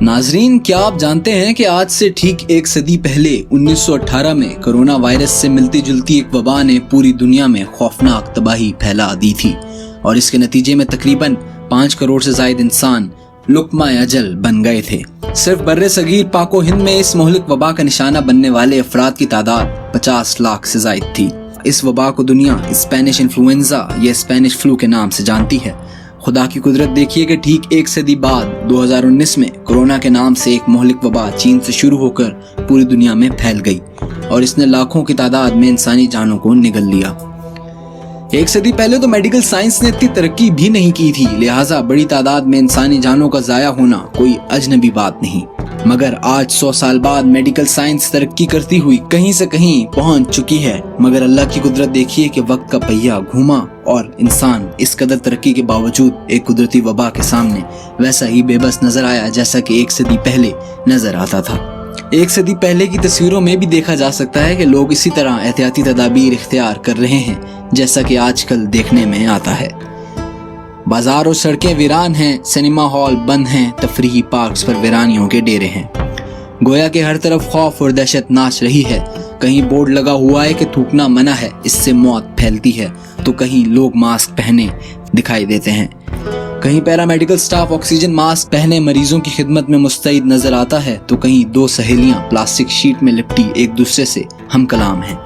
नाजरीन, क्या आप जानते हैं कि आज से ठीक एक सदी पहले 1918 में कोरोना वायरस से मिलती जुलती एक वबा ने पूरी दुनिया में खौफनाक तबाही फैला दी थी और इसके नतीजे में तकरीबन 5 करोड़ से ज्यादा इंसान लुक्मा अजल बन गए थे। सिर्फ बर्रे सगीर पाको हिंद में इस मोहलिक वबा का निशाना बनने वाले अफराद की तादाद 50 लाख से ज्यादा थी। इस वबा को दुनिया स्पेनिश इन्फ्लुएंजा या स्पेनिश फ्लू के नाम से जानती है। खुदा की कुदरत देखिए कि ठीक एक सदी बाद 2019 में कोरोना के नाम से एक मोहलिक वबा चीन से शुरू होकर पूरी दुनिया में फैल गई और इसने लाखों की तादाद में इंसानी जानों को निगल लिया। एक सदी पहले तो मेडिकल साइंस ने इतनी तरक्की भी नहीं की थी, लिहाजा बड़ी तादाद में इंसानी जानों का जाया होना कोई अजनबी बात नहीं। मगर आज 100 साल बाद मेडिकल साइंस तरक्की करती हुई कहीं से कहीं पहुंच चुकी है, मगर अल्लाह की कुदरत देखिए कि वक्त का पहिया घूमा और इंसान इस कदर तरक्की के बावजूद एक कुदरती वबा के सामने वैसा ही बेबस नजर आया जैसा कि एक सदी पहले नजर आता था। एक सदी पहले की तस्वीरों में भी देखा जा सकता है कि लोग इसी तरह एहतियाती तदाबीर इख्तियार कर रहे हैं जैसा कि आजकल देखने में आता है। बाजार और सड़कें वीरान हैं, सिनेमा हॉल बंद हैं, तफरीही पार्क्स पर वीरानियों के डेरे हैं। गोया के हर तरफ खौफ और दहशत नाच रही है। कहीं बोर्ड लगा हुआ है कि थूकना मना है, इससे मौत फैलती है, तो कहीं लोग मास्क पहने दिखाई देते हैं। कहीं पैरामेडिकल स्टाफ ऑक्सीजन मास्क पहने मरीजों की खिदमत में मुस्तैद नजर आता है, तो कहीं 2 सहेलियां प्लास्टिक शीट में लिपटी एक दूसरे से हम कलाम हैं।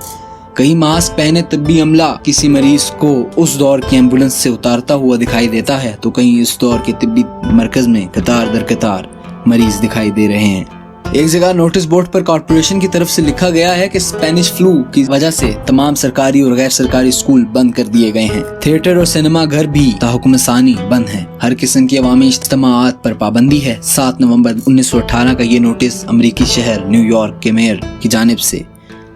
कहीं मास्क पहने तब्बी अमला किसी मरीज को उस दौर की एम्बुलेंस से उतारता हुआ दिखाई देता है, तो कहीं इस दौर के तिब्बी मरकज में कतार दर कतार मरीज दिखाई दे रहे हैं। एक जगह नोटिस बोर्ड पर कॉर्पोरेशन की तरफ से लिखा गया है कि स्पेनिश फ्लू की वजह से तमाम सरकारी और गैर सरकारी स्कूल बंद कर दिए गए हैं। थिएटर और सिनेमा घर भी ताहुकुम सानी बंद हैं। हर किस्म की अवामी इज्तिमाआत पर पाबंदी है। 7 नवंबर 1918 का ये नोटिस अमरीकी शहर न्यूयॉर्क के मेयर की जानिब से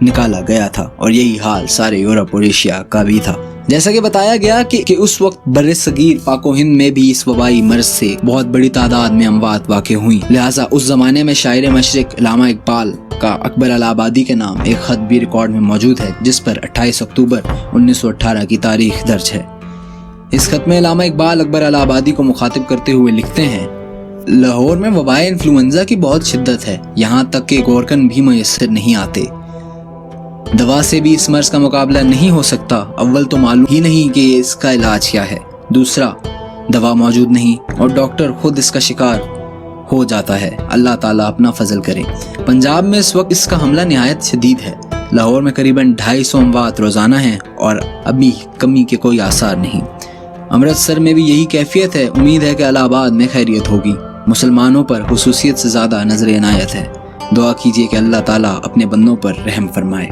निकाला गया था और यही हाल सारे यूरोप और एशिया का भी था। जैसा कि बताया गया कि उस वक्त बर्रे सगीर पाको हिंद में भी इस वबाई मर्ज से बहुत बड़ी तादाद में अमवात वाक़ हुई। लिहाजा उस जमाने में शायर मशरिक अल्लामा इकबाल का अकबर अलाहाबादी के नाम एक खत भी रिकॉर्ड में मौजूद है, जिस पर 28 अक्टूबर 1918 की तारीख दर्ज है। इस खत में अल्लामा इकबाल अकबर अलाहाबादी को मुखातिब करते हुए लिखते हैं, लाहौर में वबाई इन्फ्लुएंजा की बहुत शिद्दत है, यहाँ तक कि गोरकन भी मुयस्सर नहीं आते। दवा से भी इस मर्ज का मुकाबला नहीं हो सकता। अव्वल तो मालूम ही नहीं कि इसका इलाज क्या है, दूसरा दवा मौजूद नहीं और डॉक्टर खुद इसका शिकार हो जाता है। अल्लाह ताला अपना फजल करे। पंजाब में इस वक्त इसका हमला निहायत शदीद है। लाहौर में करीबन 250 अमवात रोजाना हैं और अभी कमी के कोई आसार नहीं। अमृतसर में भी यही कैफियत है। उम्मीद है कि इलाहाबाद में खैरियत होगी। मुसलमानों पर खुसूसियत से ज्यादा नजर इनायत है। दुआ कीजिए कि अल्लाह ताला अपने बंदों पर रहम फरमाए।